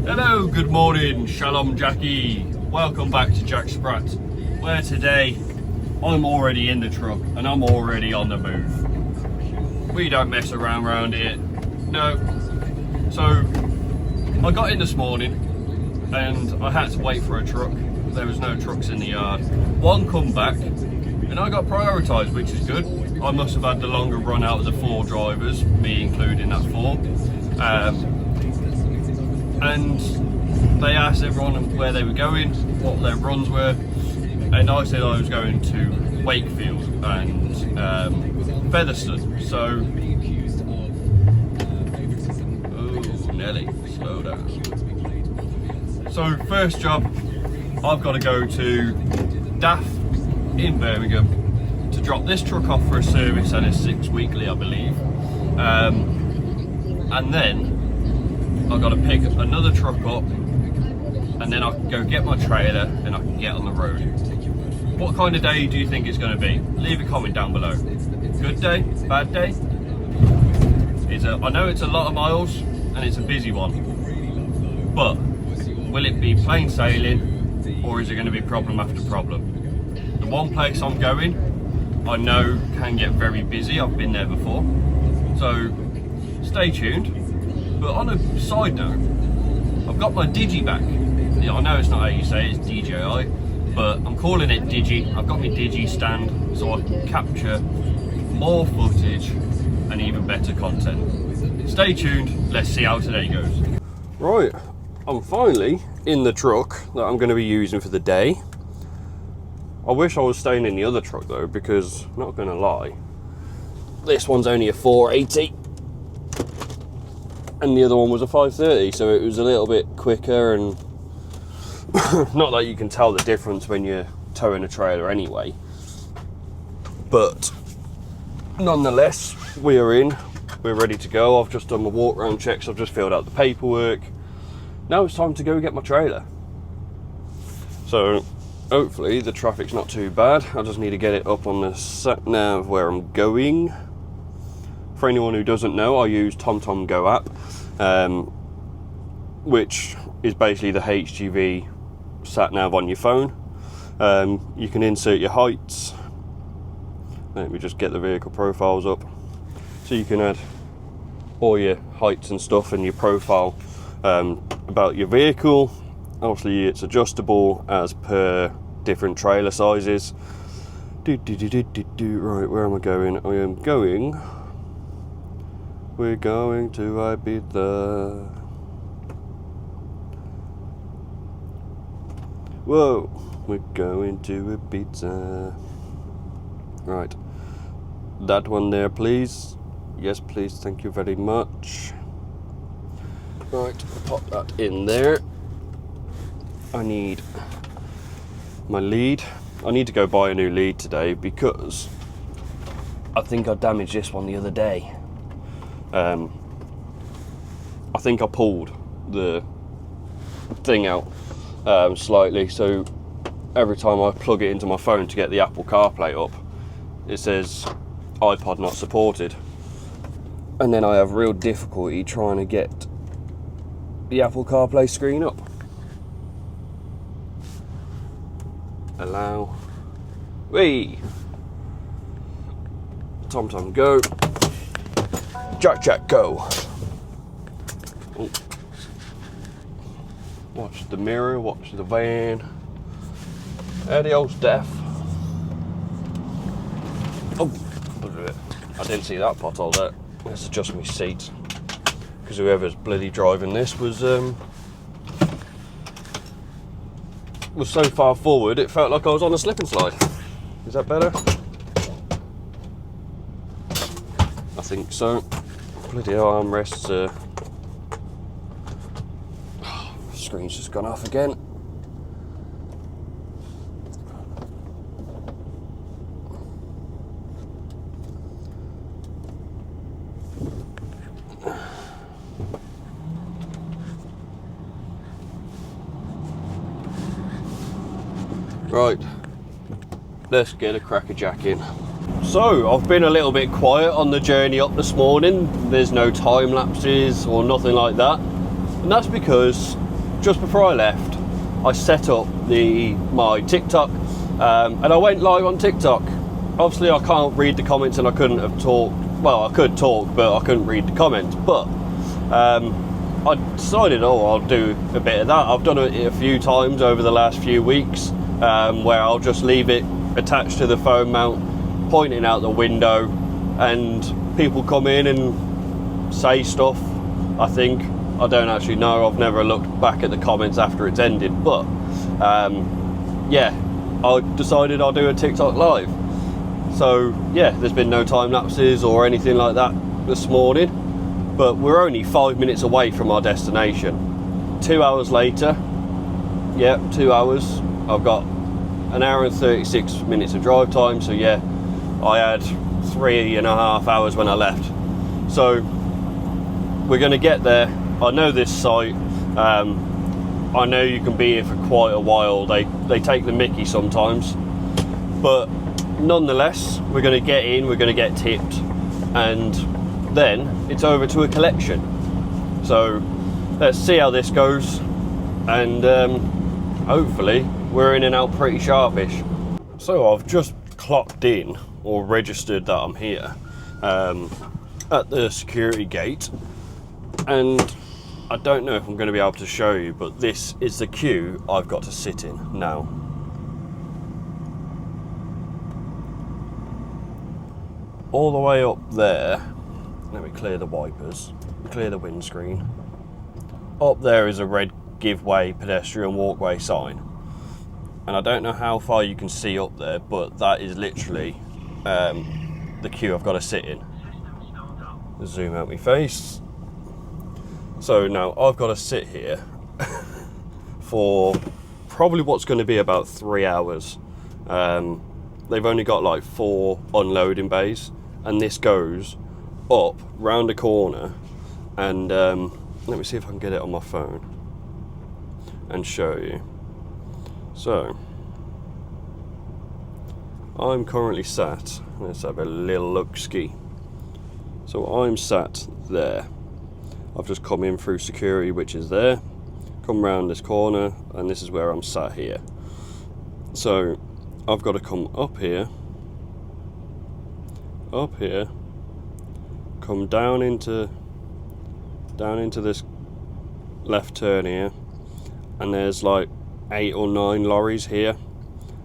Hello, good morning, Shalom Jackie. Welcome back to Jack Sprat, where today I'm already in the truck and I'm already on the move. We don't mess around here, no. So I got in this morning and I had to wait for a truck. There was no trucks in the yard. One come back and I got prioritised, which is good. I must have had the longer run out of the 4 drivers, me including that 4. And they asked everyone where they were going, what their runs were, and I said I was going to Wakefield and Featherstone. So, oh Nelly, slow down. So first job, I've got to go to DAF in Birmingham to drop this truck off for a service, and it's 6 weekly, I believe, and then I've got to pick another truck up, and then I can go get my trailer and I can get on the road. What kind of day do you think it's going to be? Leave a comment down below. Good day? Bad day? I know it's a lot of miles and it's a busy one, but will it be plain sailing or is it going to be problem after problem? The one place I'm going, I know can get very busy. I've been there before, so stay tuned. But on a side note, I've got my Digi back. Yeah, I know it's not how you say it, it's DJI, but I'm calling it Digi. I've got my Digi stand so I can capture more footage and even better content. Stay tuned, let's see how today goes. Right, I'm finally in the truck that I'm going to be using for the day. I wish I was staying in the other truck though, because, not going to lie, this one's only a 480. And the other one was a 530, so it was a little bit quicker, and not that you can tell the difference when you're towing a trailer anyway, but nonetheless, we are in, we're ready to go. I've just done my walk round checks, I've just filled out the paperwork. Now it's time to go get my trailer. So hopefully the traffic's not too bad. I just need to get it up on the sat nav where I'm going. For anyone who doesn't know, I use TomTom Go app, which is basically the HGV sat nav on your phone. You can insert your heights. Let me just get the vehicle profiles up. So you can add all your heights and stuff in your profile about your vehicle. Obviously it's adjustable as per different trailer sizes. Right, where am I going? I am going... We're going to Ibiza. Whoa, we're going to Ibiza. Right, that one there, please. Yes, please, thank you very much. Right, pop that in there. I need my lead. I need to go buy a new lead today because I think I damaged this one the other day. I think I pulled the thing out slightly, so every time I plug it into my phone to get the Apple CarPlay up, it says iPod not supported, and then I have real difficulty trying to get the Apple CarPlay screen up. Allow. Whee! TomTom Go. Jack go. Oh. Watch the mirror, watch the van. There the old stuff. Oh, look at it. I didn't see that pothole there. Let's adjust my seat, because whoever's bloody driving this was so far forward it felt like I was on a slip and slide. Is that better? I think so. Bloody hell, armrests are... Screen's just gone off again. Right, let's get a crackerjack in. So, I've been a little bit quiet on the journey up this morning. There's no time lapses or nothing like that. And that's because just before I left, I set up my TikTok, and I went live on TikTok. Obviously, I can't read the comments, and I couldn't have talked. Well, I could talk, but I couldn't read the comments. But I decided, I'll do a bit of that. I've done it a few times over the last few weeks, where I'll just leave it attached to the phone mount, pointing out the window, and people come in and say stuff. I don't actually know. I've never looked back at the comments after it's ended, but yeah, I decided I'll do a TikTok live. So yeah, there's been no time lapses or anything like that this morning, but we're only 5 minutes away from our destination. 2 hours later, 2 hours. I've got an hour and 36 minutes of drive time, so yeah, I had 3.5 hours when I left. So we're going to get there. I know this site. I know you can be here for quite a while. They take the mickey sometimes, but nonetheless, we're going to get in, we're going to get tipped, and then it's over to a collection. So let's see how this goes, and hopefully we're in and out pretty sharpish. So I've just clocked in, or registered that I'm here at the security gate, and I don't know if I'm going to be able to show you, but this is the queue I've got to sit in now. All the way up there, let me clear the wipers, clear the windscreen. Up there is a red give way pedestrian walkway sign. And I don't know how far you can see up there, but that is literally the queue I've got to sit in. Zoom out my face. So now I've got to sit here for probably what's going to be about 3 hours. They've only got like 4 unloading bays, and this goes up round a corner, and let me see if I can get it on my phone and show you. So I'm currently sat, let's have a little look-ski. So I'm sat there. I've just come in through security, which is there, come round this corner, and this is where I'm sat here. So I've got to come up here, come down into this left turn here, and there's like 8 or 9 lorries here,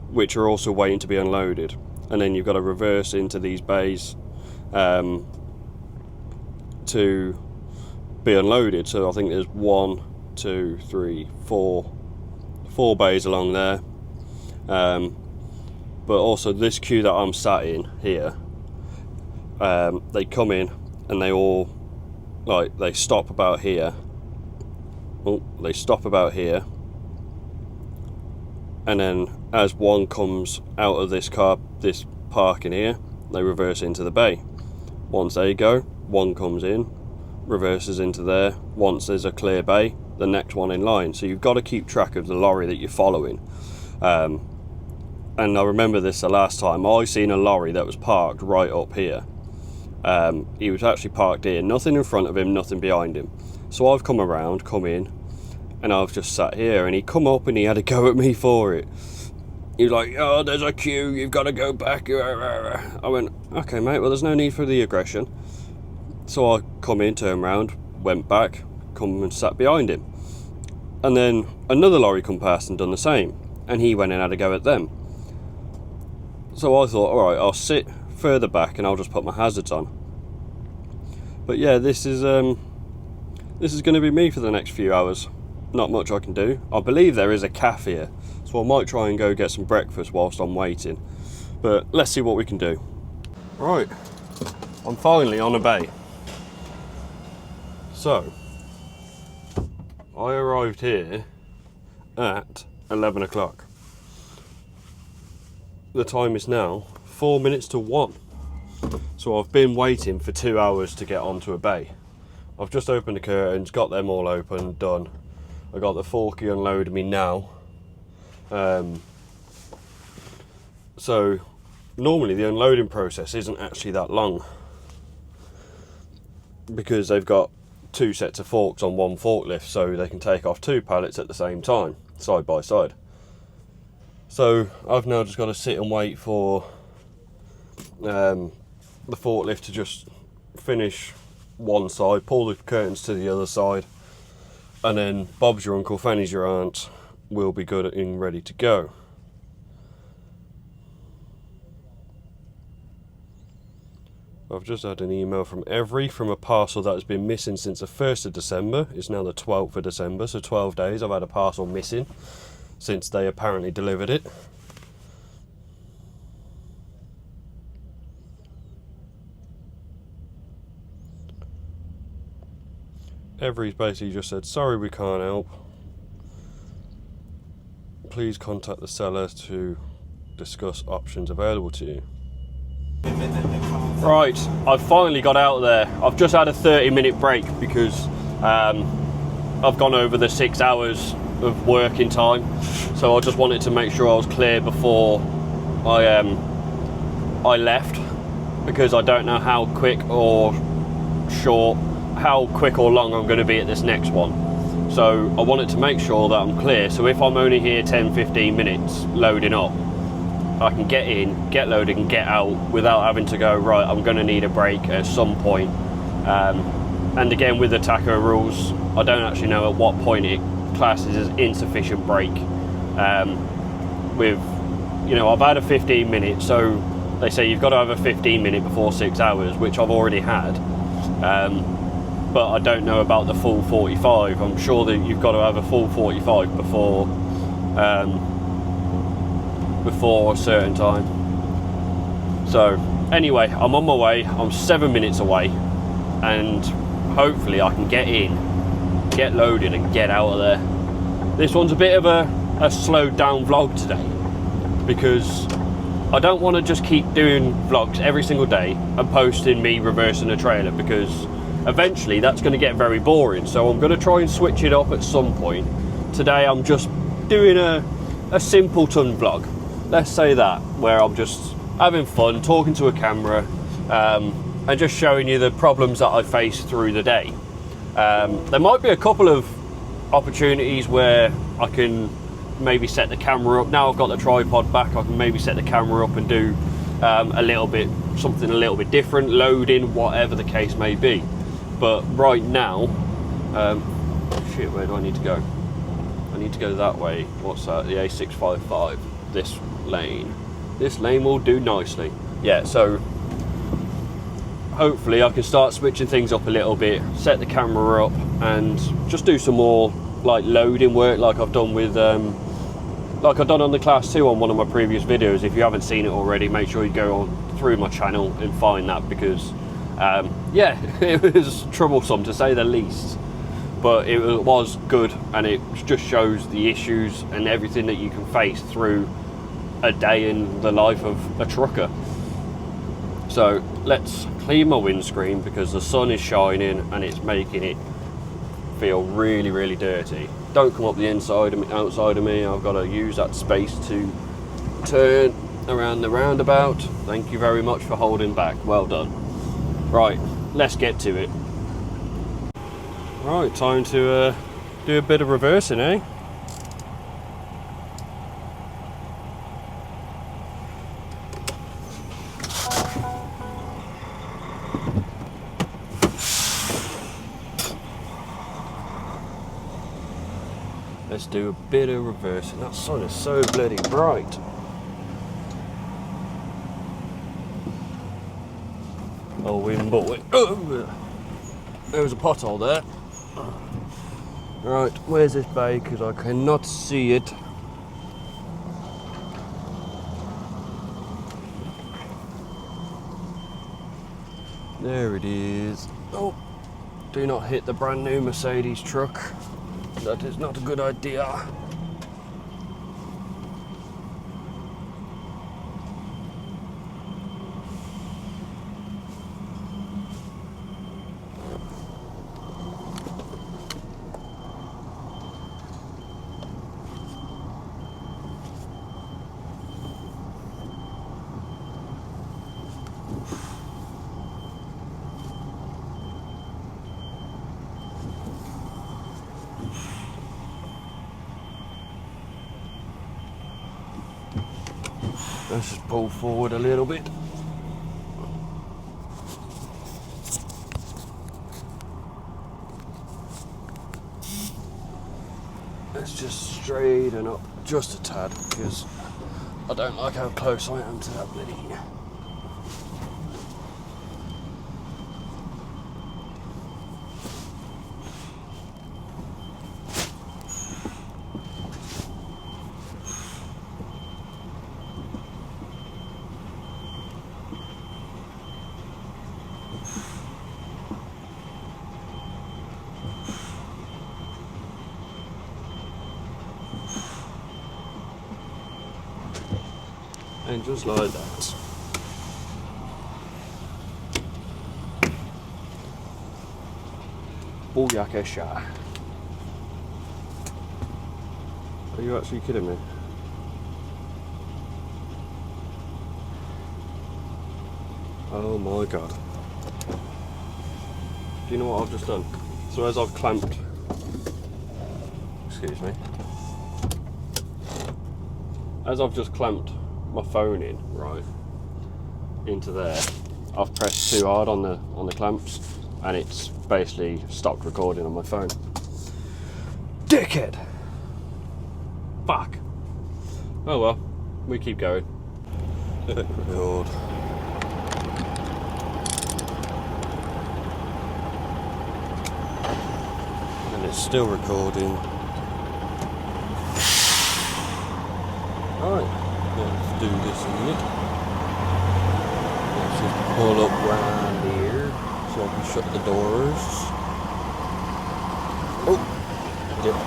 which are also waiting to be unloaded. And then you've got to reverse into these bays to be unloaded. So I think there's 1, 2, 3, 4 bays along there. But also this queue that I'm sat in here, they come in and they all they stop about here. They stop about here, and then as one comes out of this parking here, they reverse into the bay. Once they go, one comes in, reverses into there. Once there's a clear bay, the next one in line. So you've got to keep track of the lorry that you're following. And I remember this the last time I seen a lorry that was parked right up here. He was actually parked here, nothing in front of him, nothing behind him. So I've come in, and I've just sat here, and he come up and he had a go at me for it. He was like, "Oh, there's a queue, you've got to go back." I went, "Okay, mate, well, there's no need for the aggression." So I come in, turned round, went back, come and sat behind him. And then another lorry come past and done the same, and he went and had a go at them. So I thought, alright, I'll sit further back and I'll just put my hazards on. But yeah, this is going to be me for the next few hours. Not much I can do. I believe there is a cafe here, so I might try and go get some breakfast whilst I'm waiting. But let's see what we can do. Right, I'm finally on a bay. So, I arrived here at 11 o'clock. The time is now 4 minutes to 1. So I've been waiting for 2 hours to get onto a bay. I've just opened the curtains, got them all open, done. I got the forky unloaded me now. So normally the unloading process isn't actually that long, because they've got 2 sets of forks on one forklift, so they can take off 2 pallets at the same time, side by side. So I've now just got to sit and wait for the forklift to just finish one side, pull the curtains to the other side, and then Bob's your uncle, Fanny's your aunt will be good and ready to go. I've just had an email from Every from a parcel that has been missing since the 1st of December. It's now the 12th of December, so 12 days I've had a parcel missing since they apparently delivered it. Every's basically just said, sorry we can't help. Please contact the seller to discuss options available to you. Right, I've finally got out there. I've just had a 30-minute break because I've gone over the 6 hours of working time, so I just wanted to make sure I was clear before I left, because I don't know how quick or long I'm going to be at this next one. So I wanted to make sure that I'm clear, so if I'm only here 10-15 minutes loading up, I can get in, get loaded and get out without having to go, right, I'm going to need a break at some point. And again, with the taco rules, I don't actually know at what point it classes as insufficient break. I've had a 15 minute, so they say you've got to have a 15 minute before 6 hours, which I've already had. But I don't know about the full 45. I'm sure that you've got to have a full 45 before a certain time. So anyway, I'm on my way. I'm 7 minutes away, and hopefully I can get in, get loaded and get out of there. This one's a bit of a slowed down vlog today, because I don't want to just keep doing vlogs every single day and posting me reversing a trailer, because eventually that's going to get very boring. So I'm going to try and switch it up at some point. Today I'm just doing a simpleton vlog, let's say that, where I'm just having fun, talking to a camera, and just showing you the problems that I face through the day. There might be a couple of opportunities where I can maybe set the camera up. Now I've got the tripod back, I can maybe set the camera up and do something a little bit different, loading, whatever the case may be. But right now, where do I need to go? I need to go that way. What's that? The A655. This lane. This lane will do nicely. Yeah, so hopefully I can start switching things up a little bit, set the camera up, and just do some more like loading work, like I've done with like I've done on the Class 2 on one of my previous videos. If you haven't seen it already, make sure you go on through my channel and find that, because yeah, it was troublesome to say the least, but it was good, and it just shows the issues and everything that you can face through a day in the life of a trucker. So let's clean my windscreen, because the sun is shining and it's making it feel really, really dirty. Don't come up the inside of me, outside of me. I've got to use that space to turn around the roundabout. Thank you very much for holding back. Well done. Right, let's get to it. Right, time to do a bit of reversing, eh? Let's do a bit of reversing. That sun is so bloody bright. Oh, wind boy. Oh, there was a pothole there. Right, where's this bay? Because I cannot see it. There it is. Oh, do not hit the brand new Mercedes truck. That is not a good idea. Let's just pull forward a little bit. Let's just straighten up just a tad, because I don't like how close I am to that bloody. And just like that. Booyakasha. Are you actually kidding me? Oh my god. Do you know what I've just done? So as I've clamped, excuse me, as I've just clamped my phone in, right, into there, I've pressed too hard on the clamps and it's basically stopped recording on my phone. Dickhead! Fuck! Oh well, we keep going. Click record. And it's still recording. Alright. Let's do this a minute. Let's just pull up round here so I can shut the doors. Oh! Dip.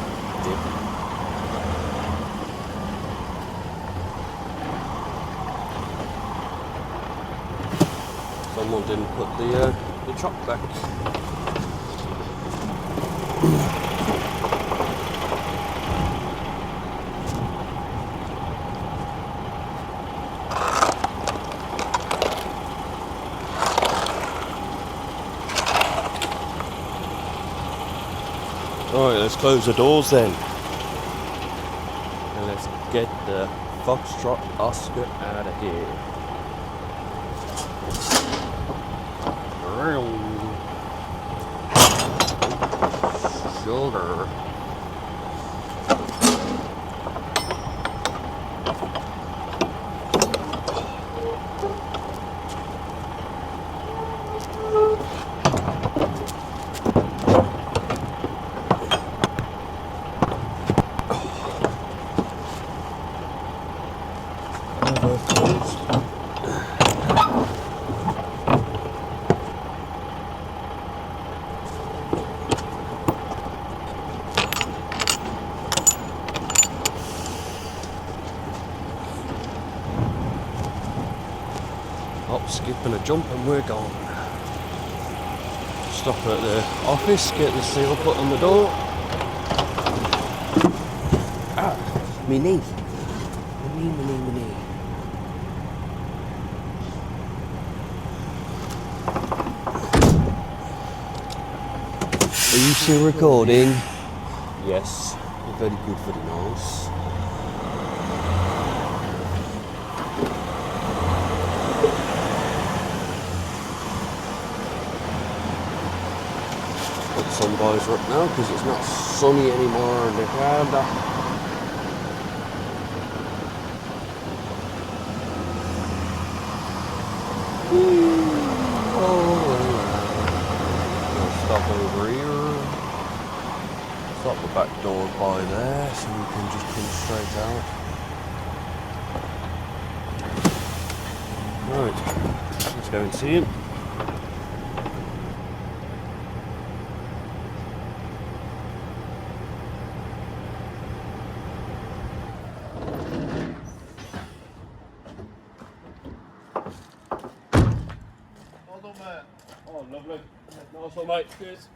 Someone didn't put the chock back. Alright, let's close the doors then. And let's get the Foxtrot Oscar out of here. Sugar. Hop, skip and a jump and we're gone. Stop at the office, get the seal put on the door. Ah, me knee. Me knee. Are you still recording? Yes. Very good, very nice. Put the sun visor up now because it's not sunny anymore in the Canada. Stop over here. Stop the back door by there so we can just come straight out. Right, let's go and see him. Well done, mate. Oh, lovely. Nice one, mate. Cheers.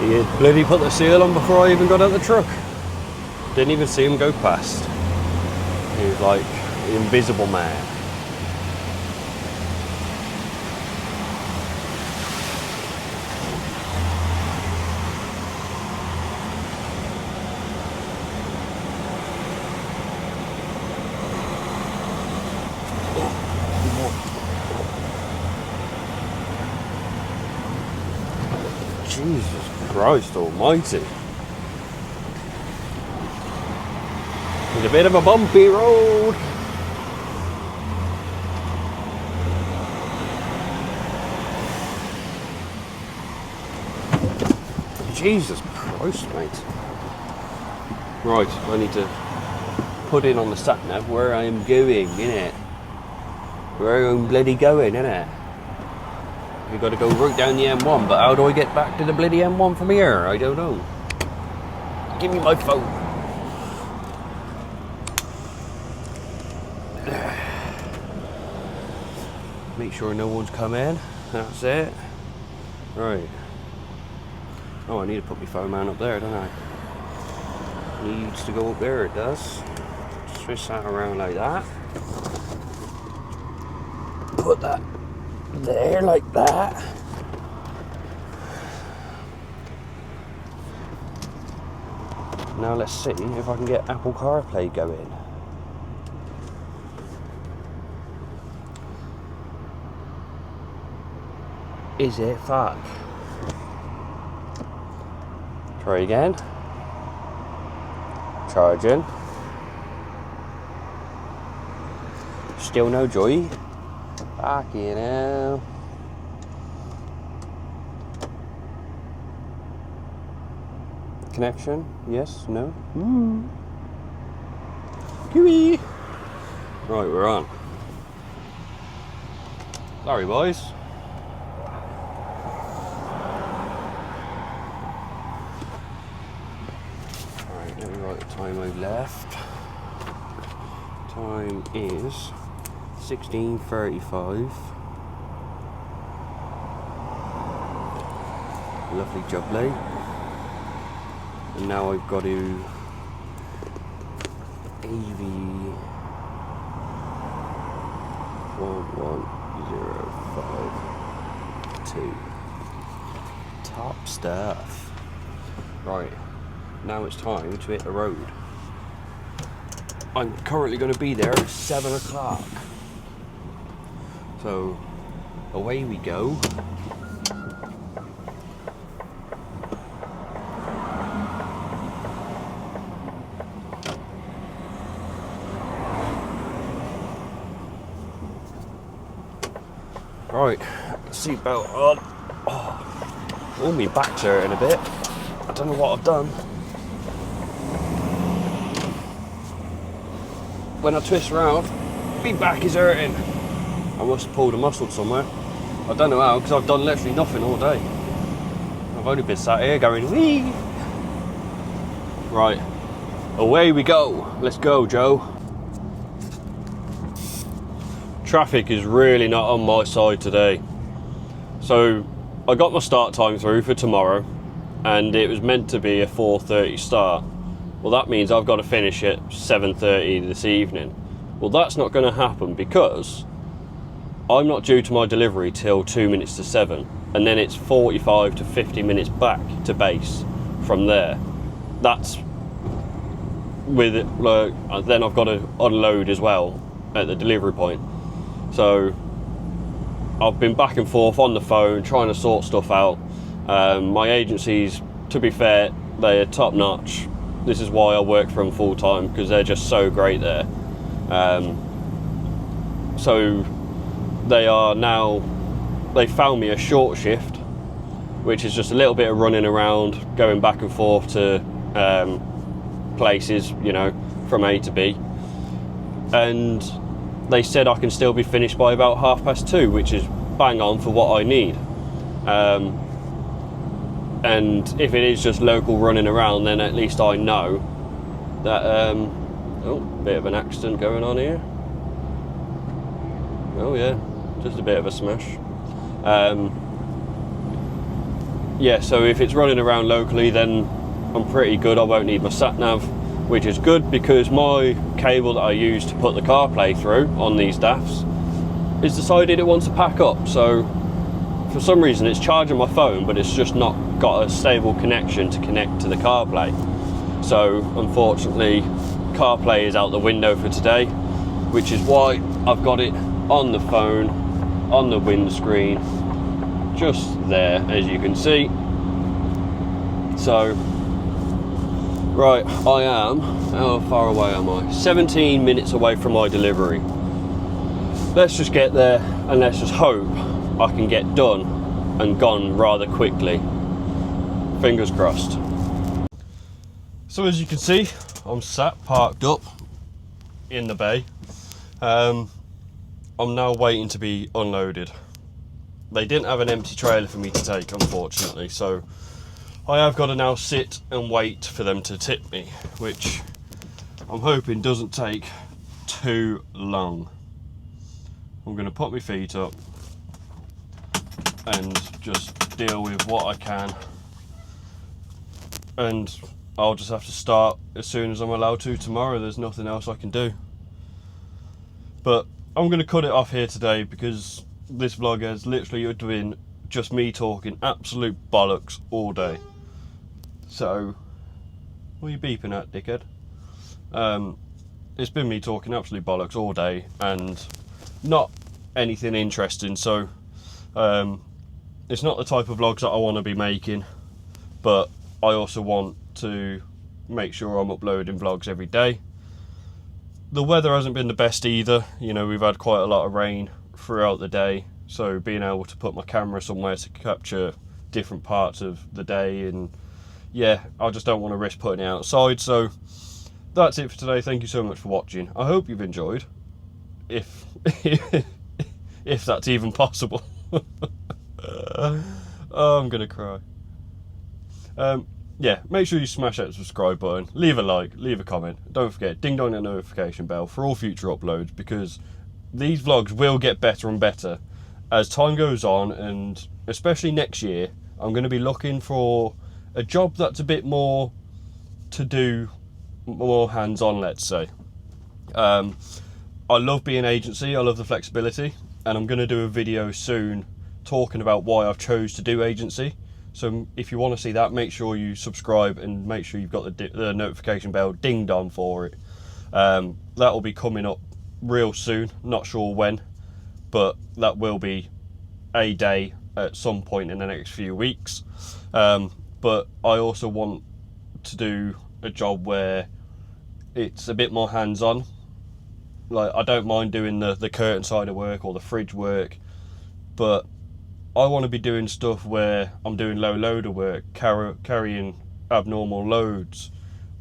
He had bloody put the seal on before I even got out the truck. Didn't even see him go past. He was like the invisible man. Jesus Christ almighty. It's a bit of a bumpy road. Jesus Christ, mate. Right, I need to put in on the sat nav where I am going, innit? Where I'm bloody going, innit? We've got to go right down the M1, but how do I get back to the bloody M1 from here? I don't know. Give me my phone. Make sure no one's come in. That's it. Right. Oh, I need to put my phone mount up there, don't I? Needs to go up there, it does. Switch that around like that. Put that there like that. Now let's see if I can get Apple CarPlay going. Is it? Fuck. Try again. Charging. Still no joy. Fucking hell. Connection? Yes? No? Gooey. Right, we're on. Sorry, boys. Alright, let me write the time I've left. Time is 16:35. Lovely jubbly. And now I've got to AV 11052. Top stuff. Right, now it's time to hit the road. I'm currently going to be there at 7 o'clock. So, away we go. Right, seatbelt on. Oh, my back's hurting a bit. I don't know what I've done. When I twist around, my back is hurting. I must have pulled a muscle somewhere. I don't know how, because I've done literally nothing all day. I've only been sat here going, wee! Right, away we go. Let's go, Joe. Traffic is really not on my side today. So, I got my start time through for tomorrow, and it was meant to be a 4:30 start. Well, that means I've got to finish at 7:30 this evening. Well, that's not going to happen because I'm not due to my delivery till 2 minutes to 7, and then it's 45 to 50 minutes back to base from there. That's with it, then I've got to unload as well at the delivery point. So I've been back and forth on the phone trying to sort stuff out. My agencies, to be fair, they are top notch. This is why I work for them full time, because they're just so great there. So they found me a short shift, which is just a little bit of running around, going back and forth to places, you know, from A to B. And they said I can still be finished by about 2:30, which is bang on for what I need. And if it is just local running around, then at least I know that, oh, bit of an accident going on here. Oh yeah, just a bit of a smash. yeah, so if it's running around locally, then I'm pretty good. I won't need my sat nav, which is good because my cable that I use to put the CarPlay through on these DAFs is decided it wants to pack up. So for some reason it's charging my phone, but it's just not got a stable connection to connect to the CarPlay. So unfortunately CarPlay is out the window for today, which is why I've got it on the phone, on the windscreen, just there, as you can see. So right, I am, how far away am I? 17 minutes away from my delivery. Let's just get there and let's just hope I can get done and gone rather quickly. Fingers crossed. So as you can see, I'm sat parked up in the bay. I'm now waiting to be unloaded. They didn't have an empty trailer for me to take, unfortunately, so I have got to now sit and wait for them to tip me, which I'm hoping doesn't take too long. I'm going to put my feet up and just deal with what I can, and I'll just have to start as soon as I'm allowed to tomorrow. There's nothing else I can do. But I'm going to cut it off here today because this vlog has literally been just me talking absolute bollocks all day. So, what are you beeping at, dickhead? It's been me talking absolute bollocks all day and not anything interesting, so it's not the type of vlogs that I want to be making, but I also want to make sure I'm uploading vlogs every day. The weather hasn't been the best either, you know, we've had quite a lot of rain throughout the day, so being able to put my camera somewhere to capture different parts of the day, and yeah, I just don't want to risk putting it outside. So that's it for today. Thank you so much for watching. I hope you've enjoyed, if if that's even possible. Oh, I'm gonna cry. Yeah, make sure you smash that subscribe button, leave a like, leave a comment, don't forget, ding dong that notification bell for all future uploads, because these vlogs will get better and better as time goes on, and especially next year I'm going to be looking for a job that's a bit more to do, more hands-on, let's say. I love being agency, I love the flexibility, and I'm going to do a video soon talking about why I've chose to do agency. So if you want to see that, make sure you subscribe and make sure you've got the notification bell ding dong for it. That will be coming up real soon, not sure when, but that will be a day at some point in the next few weeks. But I also want to do a job where it's a bit more hands-on. Like, I don't mind doing the curtain side of work or the fridge work, but I want to be doing stuff where I'm doing low loader work, carrying abnormal loads.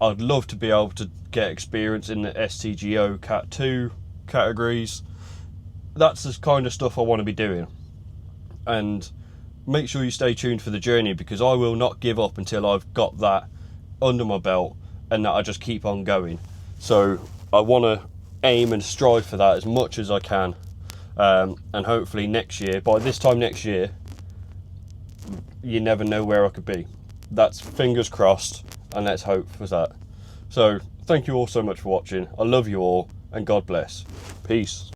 I'd love to be able to get experience in the STGO Cat 2 categories. That's the kind of stuff I want to be doing. And make sure you stay tuned for the journey, because I will not give up until I've got that under my belt and that I just keep on going. So I want to aim and strive for that as much as I can. And hopefully next year, by this time next year, you never know where I could be. That's fingers crossed, and let's hope for that. So thank you all so much for watching. I love you all, and God bless. Peace.